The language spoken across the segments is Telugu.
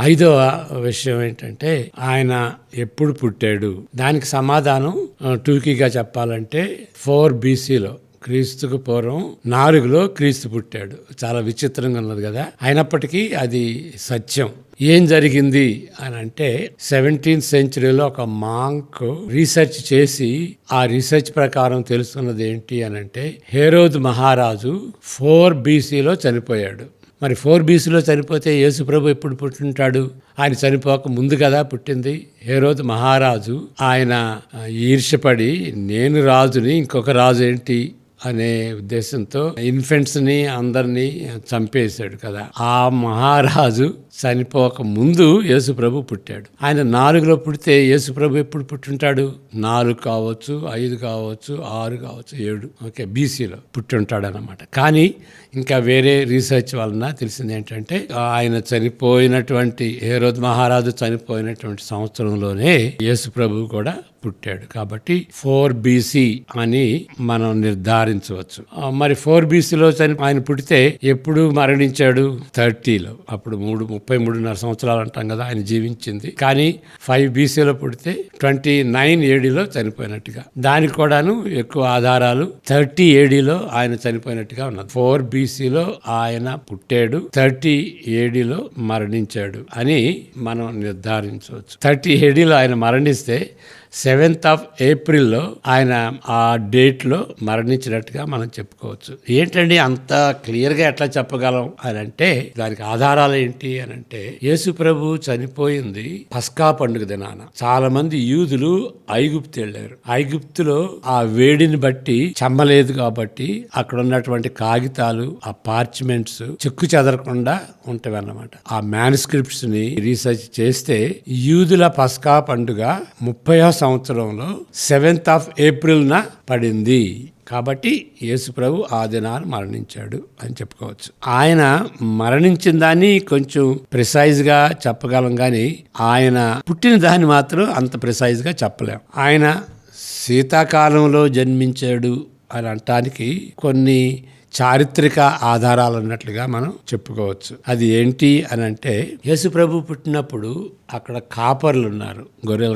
ఐదవ విషయం ఏంటంటే ఆయన ఎప్పుడు పుట్టాడు. దానికి సమాధానం టూకీగా చెప్పాలంటే 4 BCలో, క్రీస్తుకు పూర్వం 4లో క్రీస్తు పుట్టాడు. చాలా విచిత్రంగా ఉన్నది కదా. అయినప్పటికీ అది సత్యం. ఏం జరిగింది అని అంటే 17th సెంచరీలో ఒక మాంక్ రీసెర్చ్ చేసి ఆ రీసెర్చ్ ప్రకారం తెలుసుకున్నది ఏంటి అని అంటే హేరోద్ మహారాజు 4 BCలో చనిపోయాడు. మరి 4 BCలో చనిపోతే యేసు ప్రభు ఎప్పుడు పుట్టింటాడు? ఆయన చనిపోక ముందు కదా పుట్టింది. హేరోద్ మహారాజు ఆయన ఈర్ష్యపడి నేను రాజుని, ఇంకొక రాజు ఏంటి అనే ఉద్దేశంతో ఇన్ఫెంట్స్ ని అందరినీ చంపేశాడు కదా. ఆ మహారాజు చనిపోక ముందు యేసు ప్రభు పుట్టాడు. ఆయన 4లో పుడితే యేసు ప్రభు ఎప్పుడు పుట్టుంటాడు? 4 కావచ్చు, 5 కావచ్చు, 6 కావచ్చు, 7 ఓకే BCలో పుట్టుంటాడు అన్నమాట. కానీ ఇంకా వేరే రీసెర్చ్ వలన తెలిసింది ఏంటంటే ఆయన చనిపోయినటువంటి హేరోద్ మహారాజు చనిపోయినటువంటి సంవత్సరంలోనే యేసు ప్రభు కూడా పుట్టాడు. కాబట్టి 4 BC అని మనం నిర్ధారించవచ్చు. మరి 4 BCలో ఆయన పుడితే ఎప్పుడు మరణించాడు? 30లో. అప్పుడు 33.5 సంవత్సరాలు అంటాం కదా ఆయన జీవించింది. కానీ 5 BCలో పుడితే 29 ADలో చనిపోయినట్టుగా. దానికి కూడాను ఎక్కువ ఆధారాలు 30 ADలో ఆయన చనిపోయినట్టుగా ఉన్నది. 4 BCలో ఆయన పుట్టాడు, 30 ADలో మరణించాడు అని మనం నిర్ధారించవచ్చు. 30 ADలో ఆయన మరణిస్తే 7th of April ఆయన ఆ డేట్లో మరణించినట్టుగా మనం చెప్పుకోవచ్చు. ఏంటండి అంత క్లియర్గా ఎట్లా చెప్పగలం అని అంటే దానికి ఆధారాలు ఏంటి అని అంటే యేసు ప్రభు చనిపోయింది పస్కా పండుగ దినాన. చాలా మంది యూదులు ఐగుప్తు వెళ్ళారు. ఐగుప్తులో ఆ వేడిని బట్టి చెమ్మలేదు కాబట్టి అక్కడ ఉన్నటువంటి కాగితాలు, ఆ పార్చ్మెంట్స్ చెక్కు చెదరకుండా ఉంటాయి అన్నమాట. ఆ మ్యానుస్క్రిప్ట్స్ ని రీసెర్చ్ చేస్తే యూదుల పస్కా పండుగ 30వ సంవత్సరంలో 7th of April పడింది. కాబట్టి యేసు ప్రభు ఆ దినాన్ని మరణించాడు అని చెప్పుకోవచ్చు. ఆయన మరణించిన దాన్ని కొంచెం ప్రిసైజ్గా చెప్పగలం, కానీ ఆయన పుట్టిన దాన్ని మాత్రం అంత ప్రిసైజ్గా చెప్పలేం. ఆయన శీతాకాలంలో జన్మించాడు అని అనటానికి కొన్ని చారిత్రక ఆధారాలు అన్నట్లుగా మనం చెప్పుకోవచ్చు. అది ఏంటి అని అంటే యేసు ప్రభు పుట్టినప్పుడు అక్కడ కాపర్లు ఉన్నారు, గొర్రెల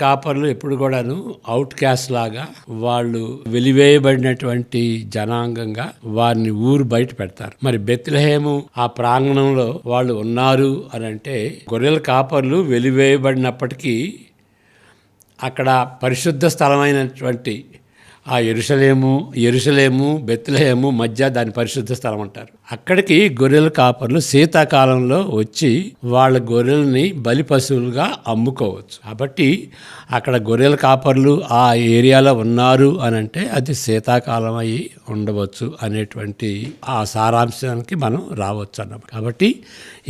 కాపర్లు ఎప్పుడు కూడాను అవుట్ క్యాస్ట్ లాగా వాళ్ళు వెలివేయబడినటువంటి జనాంగంగా వారిని ఊరు బయట పెడతారు. మరి బెత్లెహేము ఆ ప్రాంగణంలో వాళ్ళు ఉన్నారు అని అంటే గొర్రెల కాపర్లు వెలివేయబడినప్పటికీ అక్కడ పరిశుద్ధ స్థలమైనటువంటి ఆ యెరూషలేము బెత్లెహేము మధ్య దాని పరిశుద్ధ స్థలం అంటారు. అక్కడికి గొర్రెల కాపర్లు శీతాకాలంలో వచ్చి వాళ్ళ గొర్రెల్ని బలి పశువులుగా అమ్ముకోవచ్చు. కాబట్టి అక్కడ గొర్రెల కాపర్లు ఆ ఏరియాలో ఉన్నారు అని అంటే అది శీతాకాలం అయి ఉండవచ్చు అనేటువంటి ఆ సారాంశానికి మనం రావచ్చు అన్నమాట. కాబట్టి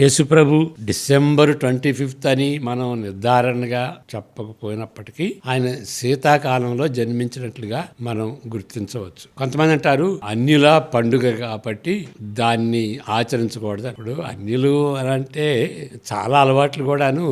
యేసుప్రభు December 25 అని మనం నిర్ధారణగా చెప్పకపోయినప్పటికీ ఆయన శీతాకాలంలో జన్మించినట్లుగా మనం గుర్తించవచ్చు. కొంతమంది అంటారు అన్యుల పండుగ కాబట్టి దాన్ని ఆచరించకూడదు. ఇప్పుడు అన్యులు అని అంటే చాలా అలవాట్లు కూడాను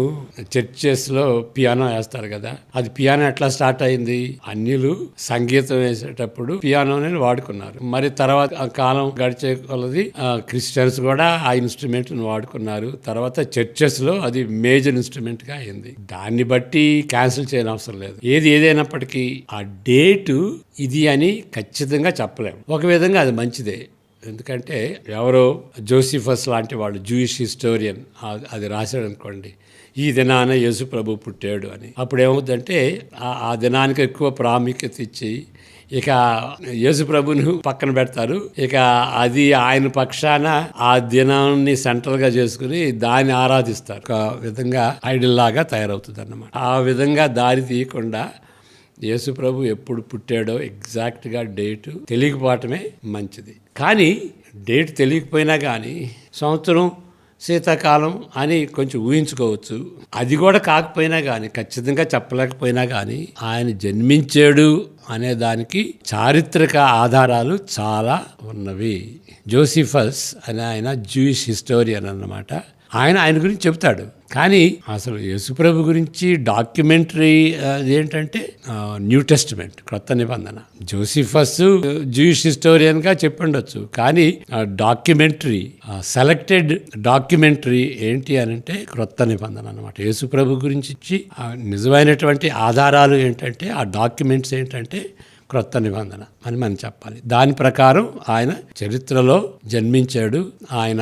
చర్చెస్ లో పియానో వేస్తారు కదా. అది పియానో ఎట్లా స్టార్ట్ అయింది? అన్యులు సంగీతం వేసేటప్పుడు పియానోని వాడుకున్నారు. మరి తర్వాత కాలం గడిచే కొలది క్రిస్టియన్స్ కూడా ఆ ఇన్స్ట్రుమెంట్ వాడుకున్నారు. తర్వాత చర్చెస్ లో అది మేజర్ ఇన్స్ట్రుమెంట్ గా అయింది. దాన్ని బట్టి క్యాన్సిల్ చేయని అవసరం లేదు. ఏదైనప్పటికీ ఆ డేటు ఇది అని ఖచ్చితంగా చెప్పలేము. ఒక విధంగా అది మంచిదే. ఎందుకంటే ఎవరో జోసిఫస్ లాంటి వాళ్ళు జూయిష్ హిస్టోరియన్ అది రాశాడు అనుకోండి, ఈ దినాన యేసు ప్రభు పుట్టాడు అని. అప్పుడు ఏమవుతుందంటే ఆ దినానికి ఎక్కువ ప్రాముఖ్యత ఇచ్చి ఇక యేసు ప్రభుని పక్కన పెడతారు. ఇక అది ఆయన పక్షాన ఆ దినాన్ని సెంట్రల్ గా చేసుకుని దాన్ని ఆరాధిస్తారు. ఒక విధంగా ఐడల్ లాగా తయారవుతుంది అన్నమాట. ఆ విధంగా దారి తీయకుండా యేసు ప్రభు ఎప్పుడు పుట్టాడో ఎగ్జాక్ట్గా డేటు తెలియకపోవటమే మంచిది. కానీ డేట్ తెలియకపోయినా కానీ సంవత్సరం శీతాకాలం అని కొంచెం ఊహించుకోవచ్చు. అది కూడా కాకపోయినా కానీ ఖచ్చితంగా చెప్పలేకపోయినా కానీ ఆయన జన్మించాడు అనే దానికి చారిత్రక ఆధారాలు చాలా ఉన్నవి. జోసిఫస్ అనే ఆయన జూయిష్ హిస్టోరియన్ అన్నమాట. ఆయన గురించి చెబుతాడు. కానీ అసలు యేసుప్రభు గురించి డాక్యుమెంటరీ ఏంటంటే న్యూ టెస్టిమెంట్, క్రొత్త నిబంధన. జోసిఫస్ జూయిష్ హిస్టోరియన్ గా చెప్పుండొచ్చు, కానీ డాక్యుమెంటరీ, సెలెక్టెడ్ డాక్యుమెంటరీ ఏంటి అని అంటే క్రొత్త నిబంధన అన్నమాట. యేసుప్రభు గురించి నిజమైనటువంటి ఆధారాలు ఏంటంటే, ఆ డాక్యుమెంట్స్ ఏంటంటే క్రొత్త నిబంధన అని మనం చెప్పాలి. దాని ప్రకారం ఆయన చరిత్రలో జన్మించాడు, ఆయన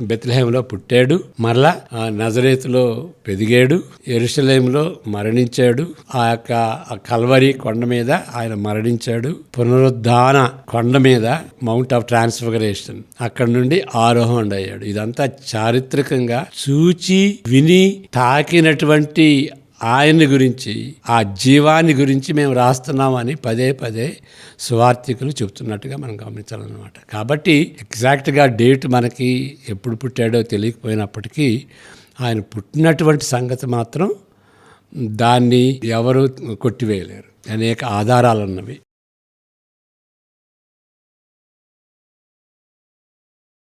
బెత్లెహేములో పుట్టాడు, మరలా నజరేతులో పెరిగాడు, యెరూషలేములో మరణించాడు, ఆ యొక్క కల్వరి కొండ మీద ఆయన మరణించాడు, పునరుద్ధాన కొండ మీద మౌంట్ ఆఫ్ ట్రాన్స్ఫిగరేషన్ అక్కడ నుండి ఆరోహణ అయ్యాడు. ఇదంతా చారిత్రకంగా చూచి విని తాకినటువంటి ఆయన్ని గురించి, ఆ జీవాన్ని గురించి మేము రాస్తున్నామని పదే పదే సువార్థికులు చెప్తున్నట్టుగా మనం గమనించాలన్నమాట. కాబట్టి ఎగ్జాక్ట్గా డేట్ మనకి ఎప్పుడు పుట్టాడో తెలియకపోయినప్పటికీ ఆయన పుట్టినటువంటి సంగతి మాత్రం దాన్ని ఎవరు కొట్టివేయలేరు. అనేక ఆధారాలు ఉన్నవి.